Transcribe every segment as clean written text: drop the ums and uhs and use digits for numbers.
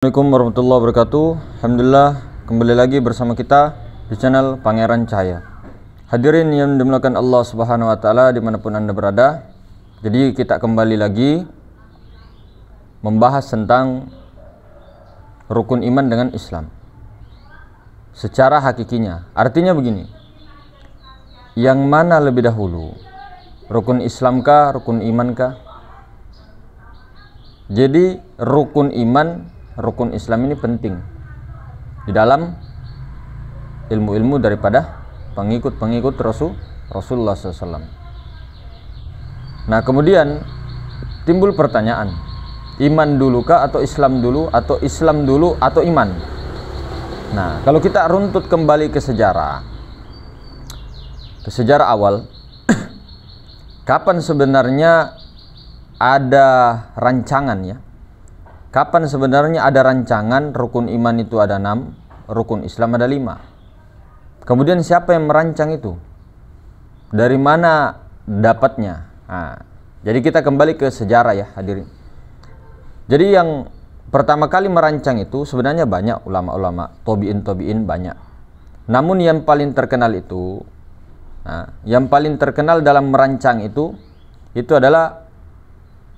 Assalamualaikum warahmatullahi wabarakatuh. Alhamdulillah, kembali lagi bersama kita di channel Pangeran Cahaya. Hadirin yang dimuliakan Allah Subhanahu wa taala dimanapun Anda berada. Jadi kita kembali lagi membahas tentang rukun iman dengan Islam secara hakikinya. Artinya begini, yang mana lebih dahulu, rukun Islam kah, rukun iman kah? Jadi rukun iman, rukun Islam ini penting di dalam ilmu-ilmu daripada pengikut-pengikut Rasulullah SAW. Nah, kemudian timbul pertanyaan, iman dulu kah atau Islam dulu, atau Islam dulu atau iman? Nah, kalau kita runtut kembali ke sejarah awal, kapan sebenarnya ada rancangan ya? Kapan sebenarnya ada rancangan rukun iman itu ada 6, rukun Islam ada 5. Kemudian siapa yang merancang itu? Dari mana dapatnya? Nah, jadi kita kembali ke sejarah ya hadirin. Jadi yang pertama kali merancang itu sebenarnya banyak ulama-ulama, tobiin banyak. Namun yang paling terkenal itu, yang paling terkenal dalam merancang itu adalah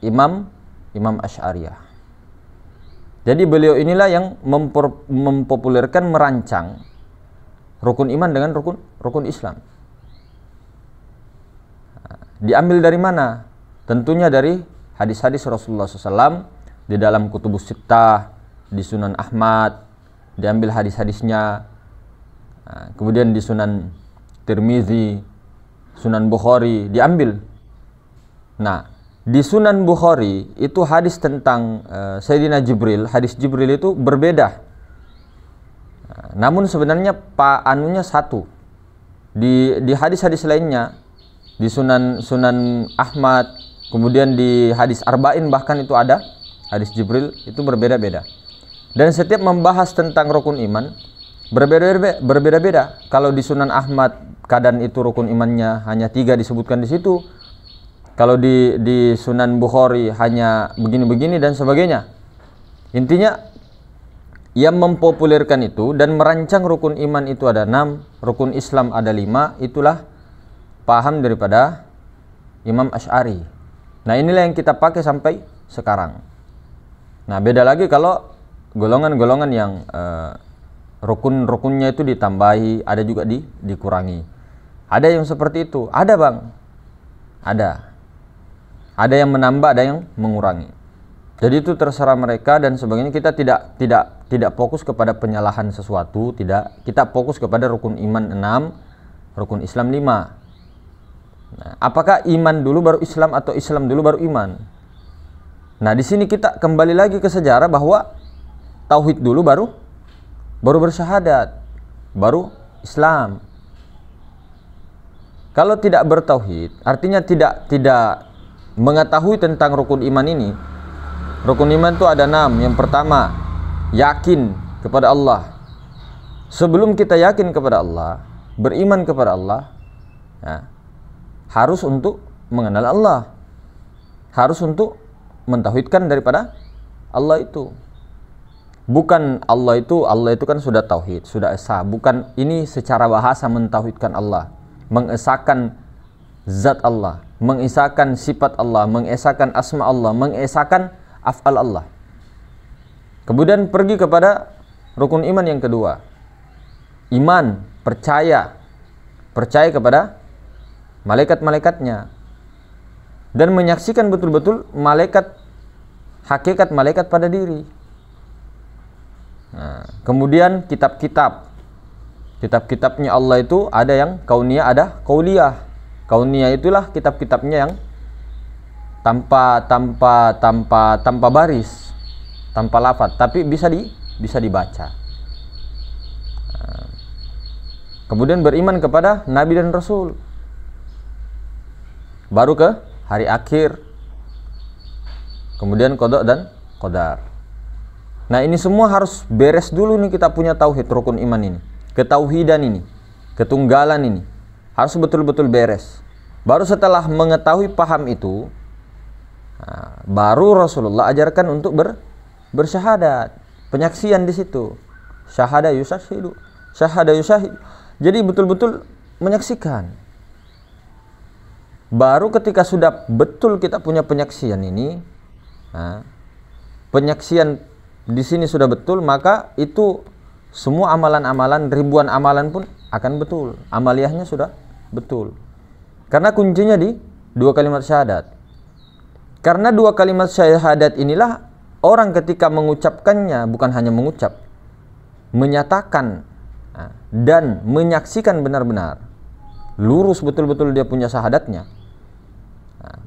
Imam Asy'ariyah. Jadi beliau inilah yang mempopulerkan, merancang rukun iman dengan rukun Islam. Diambil dari mana? Tentunya dari hadis-hadis Rasulullah SAW di dalam Kutubus Sittah, di Sunan Ahmad, diambil hadis-hadisnya. Kemudian di Sunan Tirmizi, Sunan Bukhari diambil. Nah, di Sunan Bukhari itu hadis tentang Sayyidina Jibril, hadis Jibril itu berbeda. Namun sebenarnya anunya satu. Di hadis-hadis lainnya, di Sunan Ahmad, kemudian di hadis Arba'in bahkan itu ada hadis Jibril, itu berbeda-beda. Dan setiap membahas tentang rukun iman berbeda-beda. Kalau di Sunan Ahmad keadaan itu rukun imannya hanya 3 disebutkan di situ. Kalau di Sunan Bukhari hanya begini-begini dan sebagainya. Intinya yang mempopulerkan itu dan merancang rukun iman itu ada 6, rukun Islam ada 5, itulah paham daripada Imam Asy'ari. Nah, inilah yang kita pakai sampai sekarang. Nah, beda lagi kalau golongan-golongan yang rukun-rukunnya itu ditambahi, ada juga dikurangi. Ada yang seperti itu, ada Bang. Ada yang menambah, ada yang mengurangi. Jadi itu terserah mereka dan sebagainya. Kita tidak fokus kepada penyalahan sesuatu, tidak. Kita fokus kepada rukun iman 6, rukun Islam 5. Nah, apakah iman dulu baru Islam atau Islam dulu baru iman? Nah, di sini kita kembali lagi ke sejarah bahwa tauhid dulu baru bersyahadat, baru Islam. Kalau tidak bertauhid, artinya tidak mengetahui tentang rukun iman ini. Rukun iman itu ada 6. Yang pertama, yakin kepada Allah. Sebelum kita yakin kepada Allah, beriman kepada Allah, ya, harus untuk mengenal Allah, harus untuk mentauhidkan daripada Allah itu. Bukan Allah itu kan sudah tauhid, sudah esa. Bukan ini secara bahasa mentauhidkan Allah, mengesahkan zat Allah, mengesahkan sifat Allah, mengesahkan asma Allah, mengesahkan af'al Allah. Kemudian pergi kepada rukun iman yang kedua. Iman, percaya kepada malaikat-malaikatnya dan menyaksikan betul-betul hakikat malaikat pada diri. Nah, kemudian kitab-kitabnya Allah itu ada yang kauniyah, ada qauliyah. Kauniyah itulah kitab-kitabnya yang tanpa baris, tanpa lafaz, tapi bisa dibaca. Kemudian beriman kepada Nabi dan Rasul. Baru ke hari akhir. Kemudian qada dan qadar. Nah, ini semua harus beres dulu nih, kita punya tauhid rukun iman ini. Ketauhidan ini, ketunggalan ini harus betul-betul beres. Baru setelah mengetahui paham itu, baru Rasulullah ajarkan untuk bersyahadat. penyaksian di situ. Syahada yusashidu, syahada yusahid. Jadi betul-betul menyaksikan. Baru ketika sudah betul kita punya penyaksian ini, nah, penyaksian di sini sudah betul, maka itu semua amalan-amalan, ribuan amalan pun akan betul. Amaliyahnya sudah betul. Karena kuncinya di dua kalimat syahadat. Karena dua kalimat syahadat inilah orang ketika mengucapkannya bukan hanya mengucap, menyatakan dan menyaksikan benar-benar lurus betul-betul dia punya syahadatnya,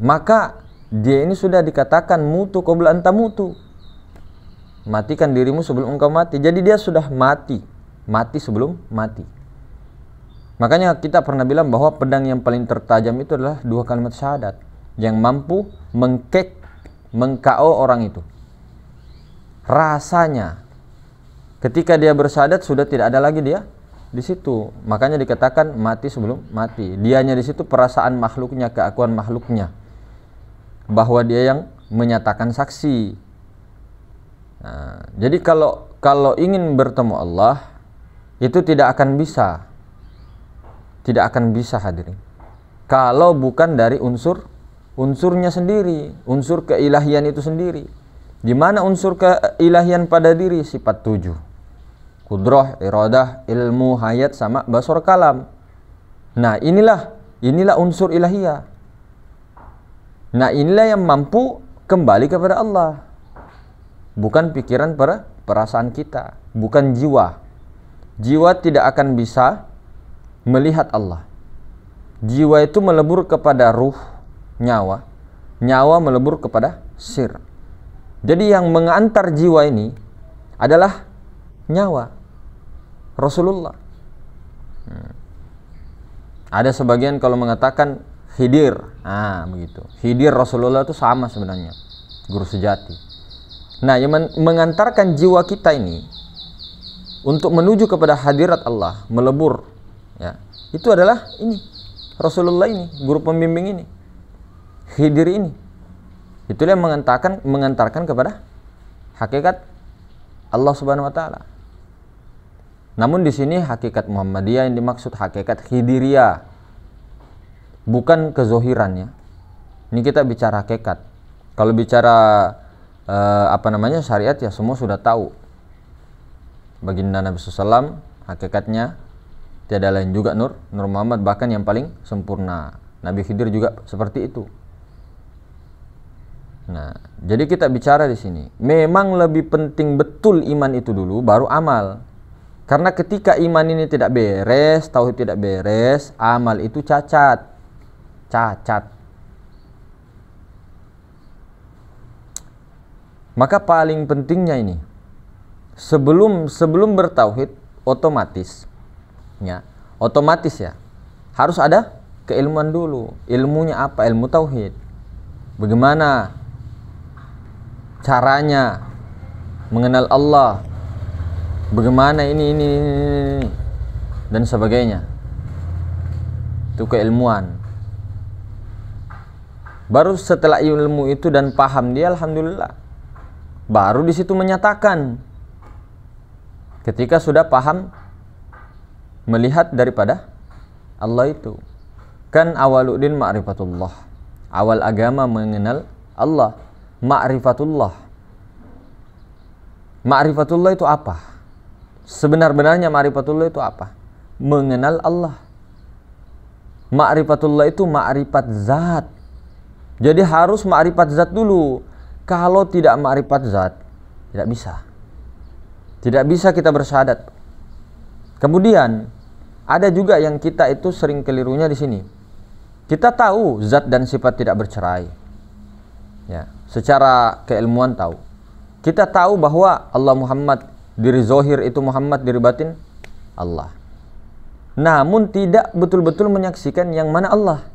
maka dia ini sudah dikatakan mutu qabla anta mutu, matikan dirimu sebelum engkau mati. Jadi dia sudah mati sebelum mati. Makanya kita pernah bilang bahwa pedang yang paling tertajam itu adalah dua kalimat syahadat yang mampu meng-KO orang itu. Rasanya ketika dia bersyahadat sudah tidak ada lagi dia di situ. Makanya dikatakan mati sebelum mati. Dianya di situ perasaan makhluknya, keakuan makhluknya, bahwa dia yang menyatakan saksi. Nah, jadi kalau ingin bertemu Allah itu tidak akan bisa hadirin kalau bukan dari unsurnya sendiri, unsur keilahian itu sendiri. Di mana unsur keilahian pada diri? Sifat 7. Qudrah, iradah, ilmu, hayat sama basar kalam. Nah, inilah unsur ilahiyah. Nah, inilah yang mampu kembali kepada Allah. Bukan pikiran perasaan kita, bukan jiwa. Jiwa tidak akan bisa melihat Allah. Jiwa itu melebur kepada ruh, nyawa. Nyawa melebur kepada sir. Jadi yang mengantar jiwa ini adalah nyawa Rasulullah. Ada sebagian kalau mengatakan Khidir, begitu. Khidir Rasulullah itu sama sebenarnya, guru sejati. Nah, yang mengantarkan jiwa kita ini untuk menuju kepada hadirat Allah, melebur, ya, itu adalah ini Rasulullah ini, guru pembimbing ini, Khidir ini. Itulah yang mengantarkan kepada hakikat Allah Subhanahu wa taala. Namun di sini hakikat Muhammadiyah yang dimaksud hakikat Khidiriyah, bukan kezohirannya. Ini kita bicara hakikat. Kalau bicara syariat ya semua sudah tahu. Baginda Nabi SAW hakikatnya tiada lain juga Nur Muhammad, bahkan yang paling sempurna. Nabi Khidir juga seperti itu. Nah, jadi kita bicara di sini, memang lebih penting betul iman itu dulu, baru amal. Karena ketika iman ini tidak beres, tauhid tidak beres, amal itu cacat. Maka paling pentingnya ini, sebelum bertauhid, otomatis ya harus ada keilmuan dulu. Ilmunya apa? Ilmu tauhid. Bagaimana caranya mengenal Allah, bagaimana ini dan sebagainya. Itu keilmuan. Baru setelah ilmu itu dan paham dia, alhamdulillah, baru di situ menyatakan. Ketika sudah paham, melihat daripada Allah itu, kan awaluddin ma'rifatullah, awal agama mengenal Allah, ma'rifatullah. Ma'rifatullah itu apa? Sebenar-benarnya ma'rifatullah itu apa? Mengenal Allah. Ma'rifatullah itu ma'rifat zat. Jadi harus ma'rifat zat dulu. Kalau tidak ma'rifat zat, tidak bisa. Tidak bisa kita bersyahadat. Kemudian ada juga yang kita itu sering kelirunya di sini. Kita tahu zat dan sifat tidak bercerai. Ya, secara keilmuan tahu. Kita tahu bahwa Allah Muhammad, diri zohir itu Muhammad, diri batin Allah. Namun tidak betul-betul menyaksikan yang mana Allah,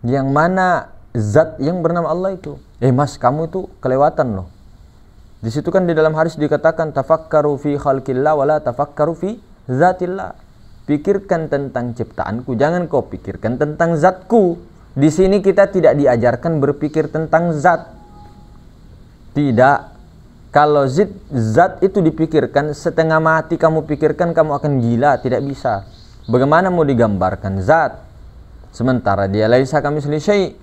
yang mana zat yang bernama Allah itu. Mas, kamu itu kelewatan loh. Di situ kan di dalam hadis dikatakan tafakkaru fi khalqillah wala tafakkaru fi zatillah. Pikirkan tentang ciptaanku, jangan kau pikirkan tentang zatku. Di sini kita tidak diajarkan berpikir tentang zat. Tidak. Kalau zat itu dipikirkan, setengah mati kamu pikirkan, kamu akan gila, tidak bisa. Bagaimana mau digambarkan zat? Sementara dia laisa kamitslihi syai'.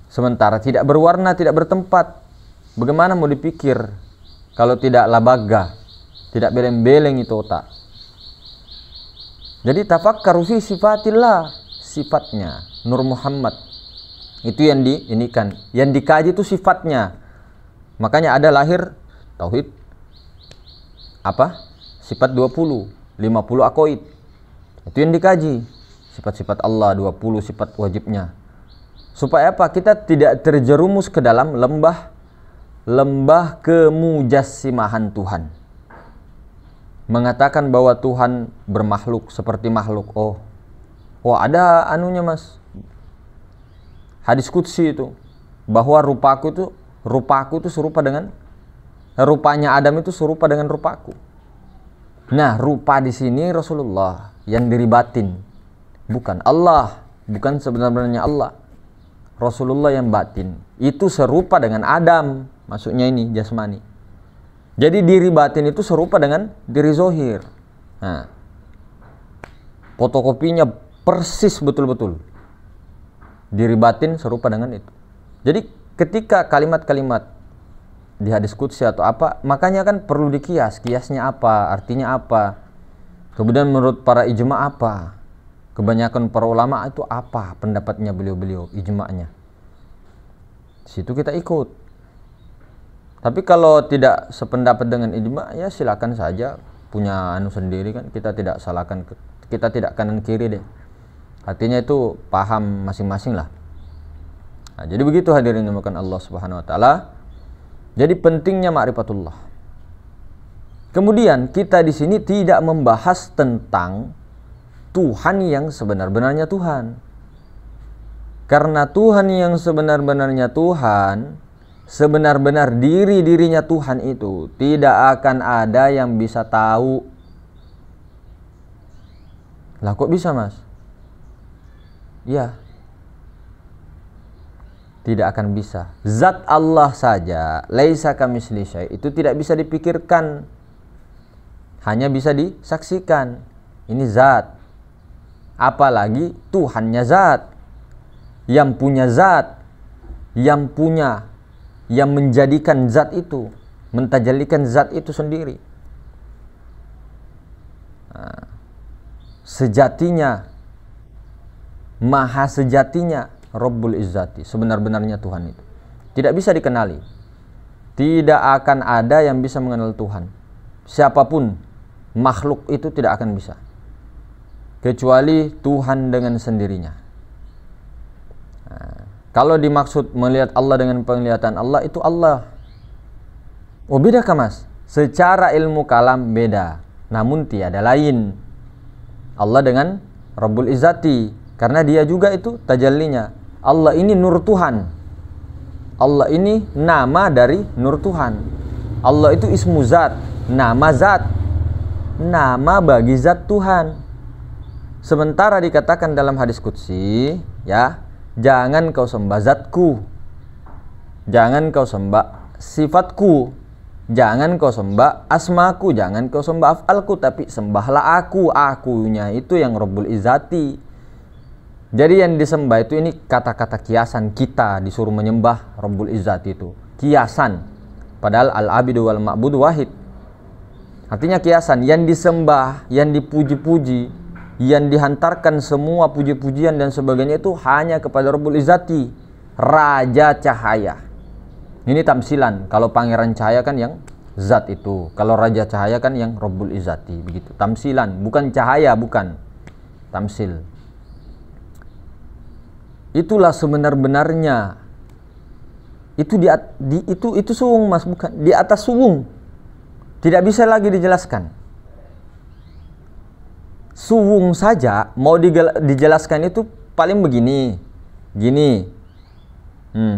Sementara tidak berwarna, tidak bertempat. Bagaimana mau dipikir kalau tidak labaga, tidak beleng-beleng itu otak. Jadi tafakkaru fi sifatillah, sifatnya Nur Muhammad. Itu yang diinikan, yang dikaji itu sifatnya. Makanya ada lahir tauhid apa? Sifat 20, 50 aqaid. Itu yang dikaji. Sifat-sifat Allah 20 sifat wajibnya. Supaya apa? Kita tidak terjerumus ke dalam lembah kemujassimahan Tuhan. Mengatakan bahwa Tuhan bermakhluk seperti makhluk. Oh ada anunya mas. Hadis qudsi itu bahwa rupaku itu serupa dengan rupanya Adam itu serupa dengan rupaku. Nah, rupa di sini Rasulullah yang diri batin, bukan Allah, bukan sebenarnya Allah. Rasulullah yang batin itu serupa dengan Adam, maksudnya ini jasmani. Jadi diri batin itu serupa dengan diri zohir. Nah, fotokopinya persis betul-betul. Diri batin serupa dengan itu. Jadi ketika kalimat-kalimat di hadis qudsi atau apa, makanya kan perlu dikias. Kiasnya apa? Artinya apa? Kemudian menurut para ijma apa? Kebanyakan para ulama itu apa pendapatnya beliau-beliau, ijma'nya. Situ kita ikut. Tapi kalau tidak sependapat dengan ijma', ya silakan saja, punya anu sendiri kan, kita tidak salahkan, kita tidak kanan kiri deh. Artinya itu paham masing-masing lah. Nah, jadi begitu hadirin dimuliakan Allah Subhanahu wa taala. Jadi pentingnya ma'rifatullah. Kemudian kita di sini tidak membahas tentang Tuhan yang sebenar-benarnya Tuhan. Karena Tuhan yang sebenar-benarnya Tuhan, sebenar-benar diri-dirinya Tuhan itu tidak akan ada yang bisa tahu. Lah kok bisa mas? Ya, tidak akan bisa. Zat Allah saja, laisa kamitslihi syai', itu tidak bisa dipikirkan, hanya bisa disaksikan. Ini zat. Apalagi Tuhannya zat, yang punya zat, yang menjadikan zat itu, mentajalikan zat itu sendiri. Nah, sejatinya, maha sejatinya Rabbul Izzati, sebenar-benarnya Tuhan itu tidak bisa dikenali. Tidak akan ada yang bisa mengenal Tuhan. Siapapun makhluk itu tidak akan bisa, kecuali Tuhan dengan sendirinya. Nah, kalau dimaksud melihat Allah dengan penglihatan Allah, itu Allah. Oh beda kah mas? Secara ilmu kalam beda, namun tiada lain. Allah dengan Rabbul Izzati, karena dia juga itu tajallinya. Allah ini nur Tuhan. Allah ini nama dari nur Tuhan. Allah itu ismu zat, nama zat, nama bagi zat Tuhan. Sementara dikatakan dalam hadis qudsi, ya, jangan kau sembah zatku, jangan kau sembah sifatku, jangan kau sembah asmaku, jangan kau sembah af'alku, tapi sembahlah aku. Akunya itu yang Rabbul Izzati. Jadi yang disembah itu ini kata-kata kiasan, kita disuruh menyembah Rabbul Izzati itu kiasan, padahal al-abidu wal ma'budu wahid. Artinya kiasan, yang disembah, yang dipuji-puji, yang dihantarkan semua puji-pujian dan sebagainya itu hanya kepada Rabbul Izzati, Raja Cahaya. Ini tamsilan. Kalau Pangeran Cahaya kan yang zat itu, kalau Raja Cahaya kan yang Rabbul Izzati, begitu. Tamsilan, bukan cahaya, bukan. Tamsil. Itulah sebenar-benarnya. Itu suwung mas, bukan di atas suwung. Tidak bisa lagi dijelaskan. Suwung saja mau dijelaskan itu paling begini, gini,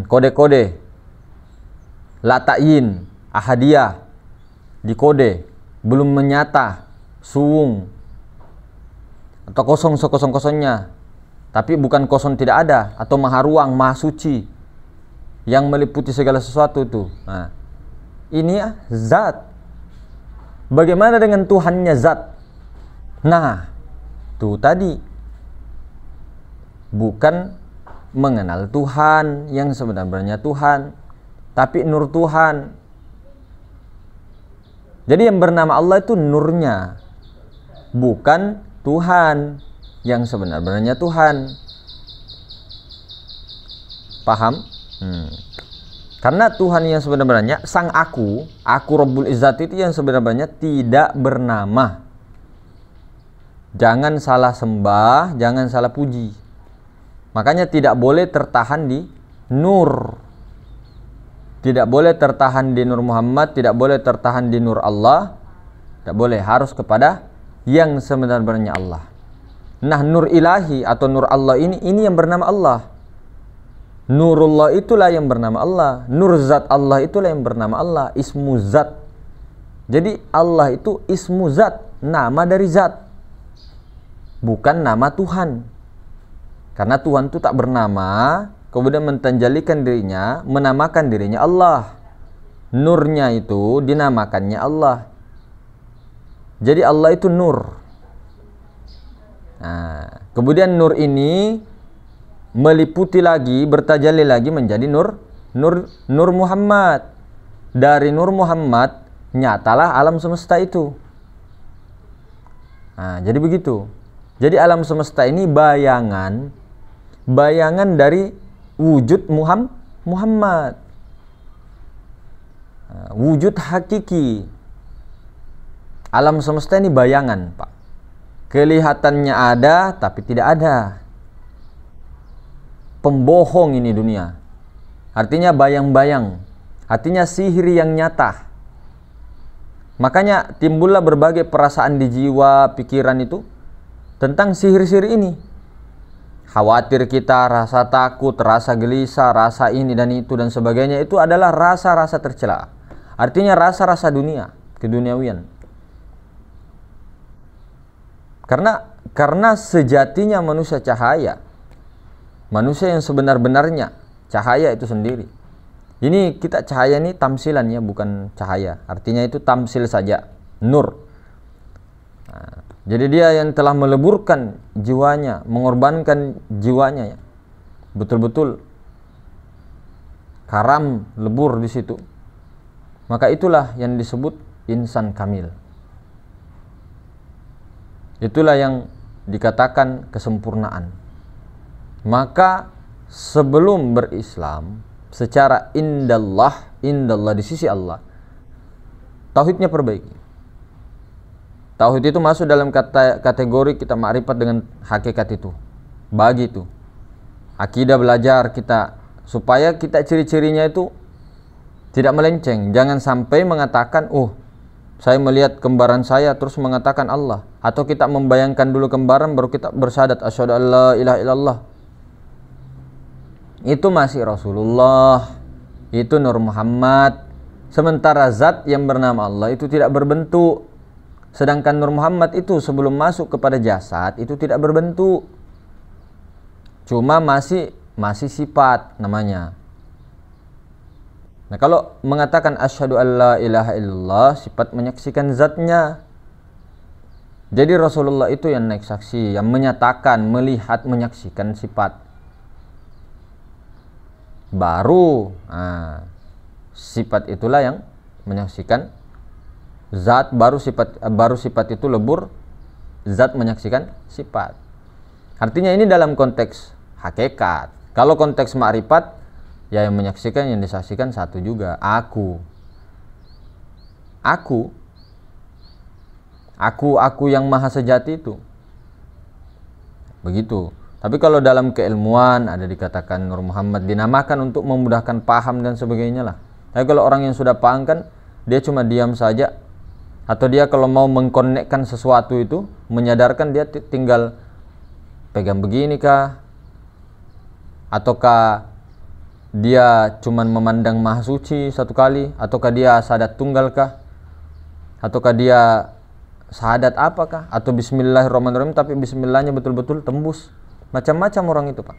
kode-kode, latayin, ahadiyah, dikode, belum menyata, suwung, atau kosong sekosong-kosongnya. Tapi bukan kosong tidak ada, atau maha ruang, maha suci, yang meliputi segala sesuatu itu. Nah, ini ya zat. Bagaimana dengan Tuhannya zat? Nah, itu tadi bukan mengenal Tuhan yang sebenarnya Tuhan, tapi nur Tuhan. Jadi yang bernama Allah itu nurnya, bukan Tuhan yang sebenarnya Tuhan. Paham? Karena Tuhan yang sebenarnya, sang aku Rabbul Izzat itu yang sebenarnya tidak bernama. Jangan salah sembah, jangan salah puji. Makanya tidak boleh tertahan di nur. Tidak boleh tertahan di nur Muhammad, tidak boleh tertahan di nur Allah. Tidak boleh, harus kepada yang sebenarnya Allah. Nah, nur ilahi atau nur Allah ini yang bernama Allah. Nurullah itulah yang bernama Allah. Nur zat Allah itulah yang bernama Allah. Ismu zat. Jadi Allah itu ismu zat, nama dari zat, bukan nama Tuhan. Karena Tuhan itu tak bernama, kemudian mentanjalikan dirinya, menamakan dirinya Allah. Nurnya itu dinamakannya Allah. Jadi Allah itu nur. Nah, kemudian nur ini meliputi lagi, bertajalli lagi menjadi nur Muhammad. Dari nur Muhammad nyatalah alam semesta itu. Nah, jadi begitu. Jadi alam semesta ini bayangan dari wujud Muhammad. Nah, wujud hakiki. Alam semesta ini bayangan, Pak. Kelihatannya ada tapi tidak ada. Pembohong ini dunia. Artinya bayang-bayang. Artinya sihir yang nyata. Makanya timbullah berbagai perasaan di jiwa, pikiran itu tentang sihir-sihir ini. Khawatir kita, rasa takut, rasa gelisah, rasa ini dan itu dan sebagainya, itu adalah rasa-rasa tercela. Artinya rasa-rasa dunia, keduniawian. Karena sejatinya manusia cahaya. Manusia yang sebenar-benarnya cahaya itu sendiri. Ini kita cahaya ini tamsilannya, bukan cahaya. Artinya itu tamsil saja, nur. Nah, jadi dia yang telah meleburkan jiwanya, mengorbankan jiwanya ya. Betul-betul karam, lebur di situ. Maka itulah yang disebut insan kamil. Itulah yang dikatakan kesempurnaan. Maka sebelum berislam secara indallah di sisi Allah, tauhidnya perbaiki. Tauhid itu masuk dalam kategori kita makrifat dengan hakikat itu. Bagi itu akidah, belajar kita supaya kita ciri-cirinya itu tidak melenceng. Jangan sampai mengatakan, saya melihat kembaran saya terus mengatakan Allah, atau kita membayangkan dulu kembaran baru kita bersyahadat asyhadu an la ilaha illallah. Itu masih Rasulullah, itu Nur Muhammad. Sementara zat yang bernama Allah itu tidak berbentuk. Sedangkan Nur Muhammad itu sebelum masuk kepada jasad itu tidak berbentuk. Cuma masih sifat namanya. Nah, kalau mengatakan asyhadu an la ilaha illallah, sifat menyaksikan zatnya. Jadi Rasulullah itu yang naik saksi, yang menyatakan, melihat, menyaksikan sifat. Baru sifat itulah yang menyaksikan zat, baru sifat itu lebur, zat menyaksikan sifat. Artinya ini dalam konteks hakikat. Kalau konteks ma'rifat, ya yang menyaksikan, yang disaksikan satu juga, aku yang maha sejati itu. Begitu. Tapi kalau dalam keilmuan ada dikatakan Nur Muhammad, dinamakan untuk memudahkan paham dan sebagainya lah. Tapi kalau orang yang sudah paham kan, dia cuma diam saja. Atau dia kalau mau mengkonekkan sesuatu itu, menyadarkan, dia tinggal pegang begini kah? Ataukah dia cuma memandang maha suci satu kali? Ataukah dia sahadat tunggal kah? Ataukah dia sahadat apakah? Atau bismillahirrahmanirrahim tapi bismillahnya betul-betul tembus? Macam-macam orang itu, Pak.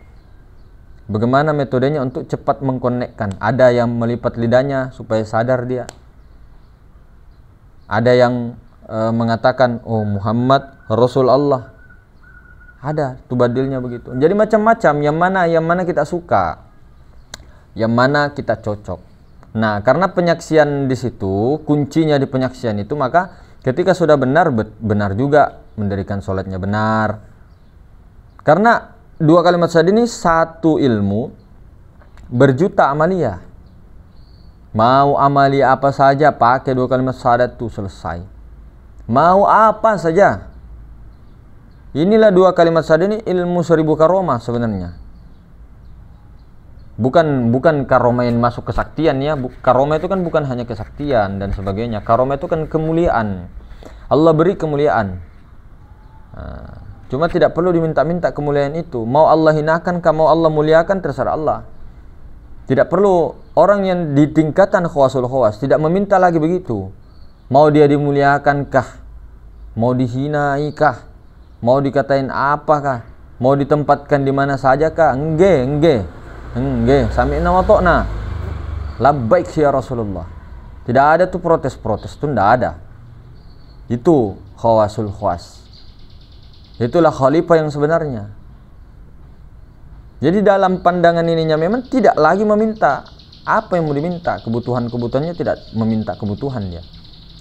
Bagaimana metodenya untuk cepat mengkonekkan? Ada yang melipat lidahnya supaya sadar dia. Ada yang mengatakan, oh Muhammad Rasul Allah. Ada tuh badilnya begitu. Jadi macam-macam, yang mana kita suka, yang mana kita cocok. Nah, karena penyaksian di situ, kuncinya di penyaksian itu, maka ketika sudah benar, benar juga mendirikan sholatnya benar. Karena dua kalimat syahadat ini satu ilmu berjuta amalia. Mau amalia apa saja pakai dua kalimat syahadat itu selesai. Mau apa saja. Inilah dua kalimat syahadat ini ilmu 1000 karomah sebenarnya. Bukan karomah yang masuk kesaktian ya. Karomah itu kan bukan hanya kesaktian dan sebagainya. Karomah itu kan kemuliaan. Allah beri kemuliaan. Nah, cuma tidak perlu diminta-minta kemuliaan itu. Mau Allah hinakan, mau Allah muliakan, terserah Allah. Tidak perlu. Orang yang di tingkatan khawasul khawas tidak meminta lagi begitu. Mau dia dimuliakan kah? Mau dihinai kah? Mau dikatain apakah? Mau ditempatkan di mana saja kah? Enggak. Sami'na wa ta'na. Labbaik ya Rasulullah. Tidak ada tuh protes-protes, itu tidak ada. Itu khawasul khawas. Itulah khalifah yang sebenarnya. Jadi dalam pandangan ininya memang tidak lagi meminta. Apa yang mau diminta? Kebutuhan-kebutuhannya tidak meminta kebutuhan dia.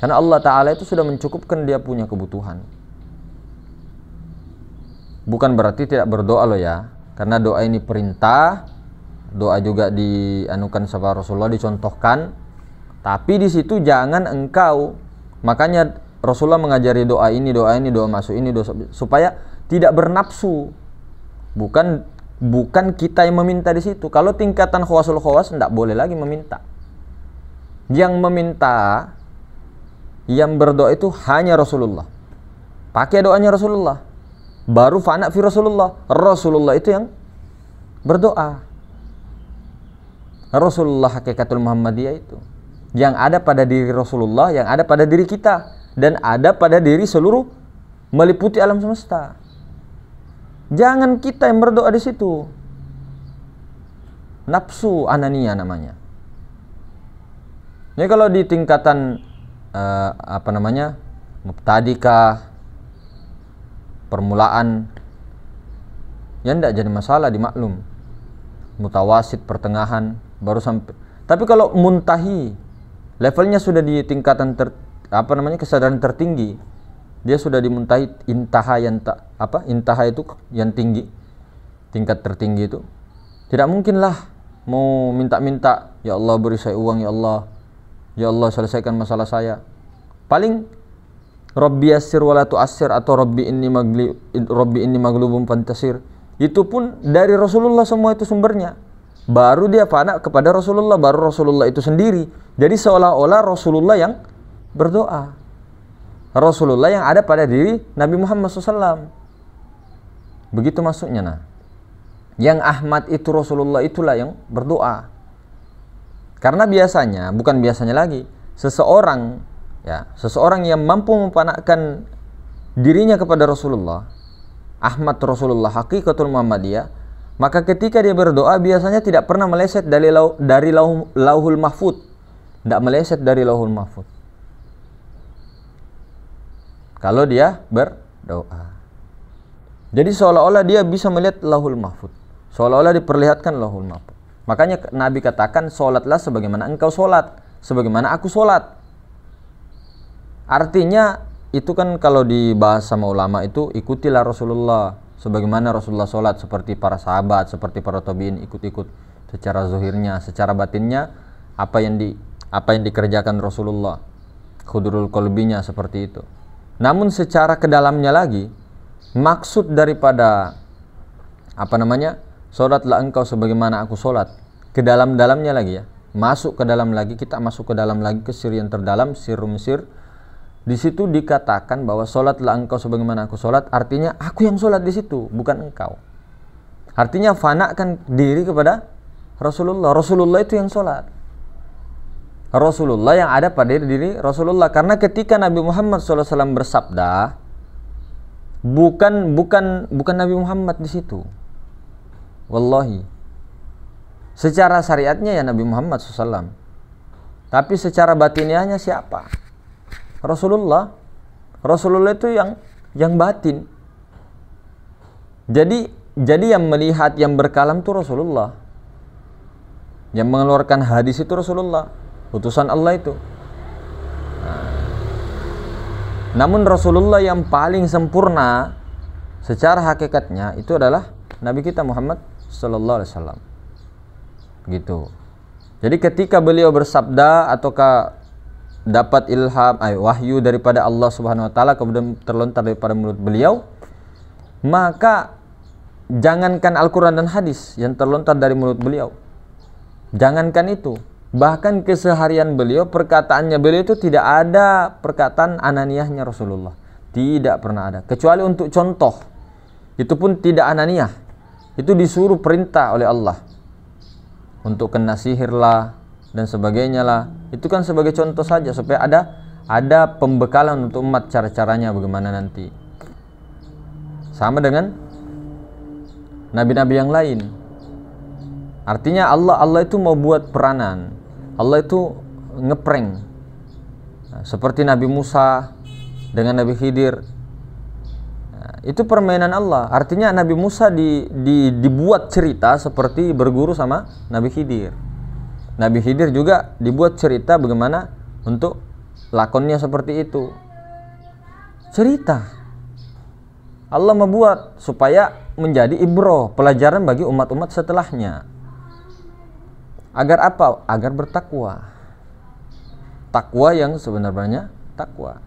Karena Allah Ta'ala itu sudah mencukupkan dia punya kebutuhan. Bukan berarti tidak berdoa loh ya. Karena doa ini perintah. Doa juga dianukan sama Rasulullah, dicontohkan. Tapi di situ jangan engkau. Makanya Rasulullah mengajari doa ini, doa masuk ini, doa, supaya tidak bernafsu. Bukan kita yang meminta di situ. Kalau tingkatan khawasul khawas tidak boleh lagi meminta. Yang meminta, yang berdoa itu hanya Rasulullah. Pakai doanya Rasulullah. Baru fana fi Rasulullah. Rasulullah itu yang berdoa. Rasulullah hakikatul Muhammadiyah itu yang ada pada diri Rasulullah, yang ada pada diri kita, dan ada pada diri seluruh meliputi alam semesta. Jangan kita yang berdoa di situ. Nafsu anania namanya. Ini kalau di tingkatan mubtadikah, permulaan, ya tidak jadi masalah, dimaklum. Mutawasid, pertengahan, baru sampai. Tapi kalau muntahi, levelnya sudah di tingkatan kesadaran tertinggi, dia sudah dimuntahi intaha intaha itu yang tinggi, tingkat tertinggi itu. Tidak mungkinlah mau minta-minta, ya Allah beri saya uang, ya Allah selesaikan masalah saya. Paling Rabbi yassir wa la tu'assir, atau Rabbi inni maglubun fantasir. Itu pun dari Rasulullah semua itu sumbernya. Baru dia fana kepada Rasulullah, baru Rasulullah itu sendiri. Jadi seolah-olah Rasulullah yang berdoa. Rasulullah yang ada pada diri Nabi Muhammad SAW. Begitu maksudnya. Nah, yang Ahmad itu Rasulullah itulah yang berdoa. Karena biasanya, bukan biasanya lagi, seseorang yang mampu mempanakkan dirinya kepada Rasulullah, Ahmad Rasulullah hakikatul Muhammadiyah, maka ketika dia berdoa biasanya tidak pernah meleset dari lauhul mahfud. Tidak meleset dari lauhul mahfud kalau dia berdoa. Jadi seolah-olah dia bisa melihat lauhul mahfud, seolah-olah diperlihatkan lauhul mahfud. Makanya Nabi katakan, sholatlah sebagaimana engkau sholat, sebagaimana aku sholat. Artinya itu kan kalau dibahas sama ulama itu, ikutilah Rasulullah sebagaimana Rasulullah sholat, seperti para sahabat, seperti para tabiin, ikut-ikut secara zahirnya, secara batinnya apa yang dikerjakan Rasulullah, khudurul qalbinya seperti itu. Namun secara kedalamnya lagi, maksud daripada sholatlah engkau sebagaimana aku sholat, ke dalam-dalamnya lagi ya, masuk ke dalam lagi, kita masuk ke dalam lagi, ke sir yang terdalam, sirrum sir. Di situ dikatakan bahwa sholatlah engkau sebagaimana aku sholat, artinya aku yang sholat di situ, bukan engkau. Artinya fanakan diri kepada Rasulullah. Rasulullah itu yang sholat. Rasulullah yang ada pada diri Rasulullah. Karena ketika Nabi Muhammad SAW bersabda, bukan Nabi Muhammad di situ. Wallahi. Secara syariatnya ya Nabi Muhammad SAW. Tapi secara batiniahnya siapa? Rasulullah. Rasulullah itu yang batin. Jadi yang melihat, yang berkalam itu Rasulullah. Yang mengeluarkan hadis itu Rasulullah, utusan Allah itu. Namun Rasulullah yang paling sempurna secara hakikatnya itu adalah Nabi kita Muhammad sallallahu alaihi wasallam. Gitu. Jadi ketika beliau bersabda ataukah dapat ilham, wahyu daripada Allah Subhanahu wa taala kemudian terlontar daripada mulut beliau, maka jangankan Al-Qur'an dan hadis yang terlontar dari mulut beliau. Jangankan itu, bahkan keseharian beliau, perkataannya beliau itu tidak ada perkataan ananiyahnya Rasulullah. Tidak pernah ada, kecuali untuk contoh. Itu pun tidak ananiyah. Itu disuruh perintah oleh Allah. Untuk kena sihir lah dan sebagainya lah. Itu kan sebagai contoh saja supaya ada pembekalan untuk umat cara-caranya bagaimana nanti. Sama dengan nabi-nabi yang lain. Artinya Allah itu mau buat peranan. Allah itu ngeprank. Seperti Nabi Musa dengan Nabi Khidir. Itu permainan Allah. Artinya Nabi Musa dibuat cerita seperti berguru sama Nabi Khidir. Nabi Khidir juga dibuat cerita bagaimana untuk lakonnya seperti itu. Cerita. Allah membuat supaya menjadi ibroh, pelajaran bagi umat-umat setelahnya. Agar apa? Agar bertakwa. Takwa yang sebenarnya takwa.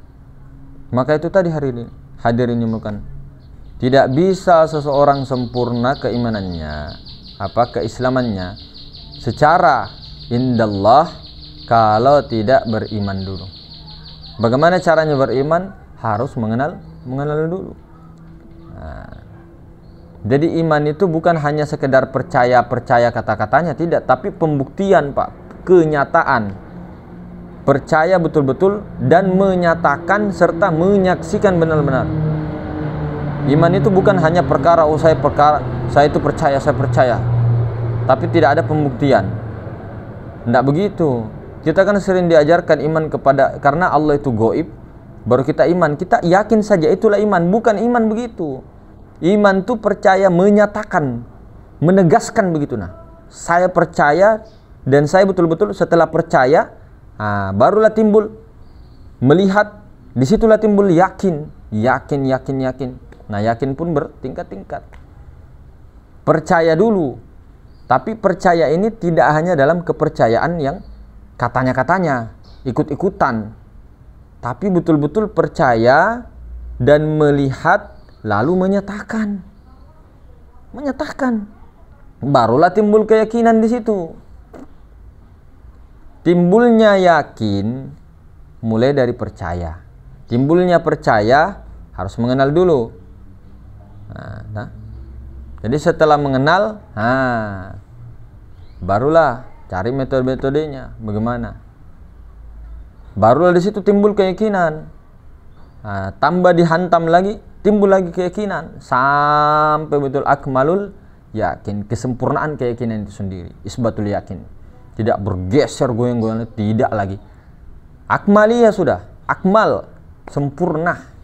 Maka itu tadi hari ini hadirin dimulakan. Tidak bisa seseorang sempurna keimanannya, keislamannya secara indallah kalau tidak beriman dulu. Bagaimana caranya beriman? Harus mengenal dulu. Jadi iman itu bukan hanya sekedar percaya kata-katanya, tidak, tapi pembuktian, Pak, kenyataan. Percaya betul-betul dan menyatakan serta menyaksikan benar-benar. Iman itu bukan hanya perkara saya itu percaya, tapi tidak ada pembuktian. Tidak begitu. Kita kan sering diajarkan iman karena Allah itu gaib, baru kita iman. Kita yakin saja itulah iman. Bukan iman begitu. Iman itu percaya, menyatakan, menegaskan begitu. Saya percaya dan saya betul-betul setelah percaya, barulah timbul melihat. Disitulah timbul yakin. Yakin pun bertingkat-tingkat. Percaya dulu. Tapi percaya ini tidak hanya dalam kepercayaan yang katanya-katanya, ikut-ikutan. Tapi betul-betul percaya dan melihat lalu menyatakan. Barulah timbul keyakinan di situ. Timbulnya yakin mulai dari percaya. Timbulnya percaya harus mengenal dulu. Jadi setelah mengenal, barulah cari metode-metodenya bagaimana. Barulah di situ timbul keyakinan. Tambah dihantam lagi, timbul lagi keyakinan sampai betul akmalul yakin, kesempurnaan keyakinan itu sendiri. Isbatul yakin. Tidak bergeser goyang-goyang, tidak lagi. Akmaliyah sudah, akmal, sempurna.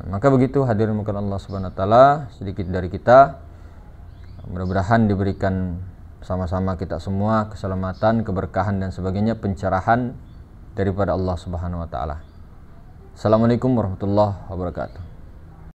Maka begitu hadirin mukalla Allah Subhanahu wa taala, sedikit dari kita. Mudah-mudahan diberikan sama-sama kita semua keselamatan, keberkahan dan sebagainya, pencerahan daripada Allah Subhanahu wa taala. Assalamualaikum warahmatullahi wabarakatuh.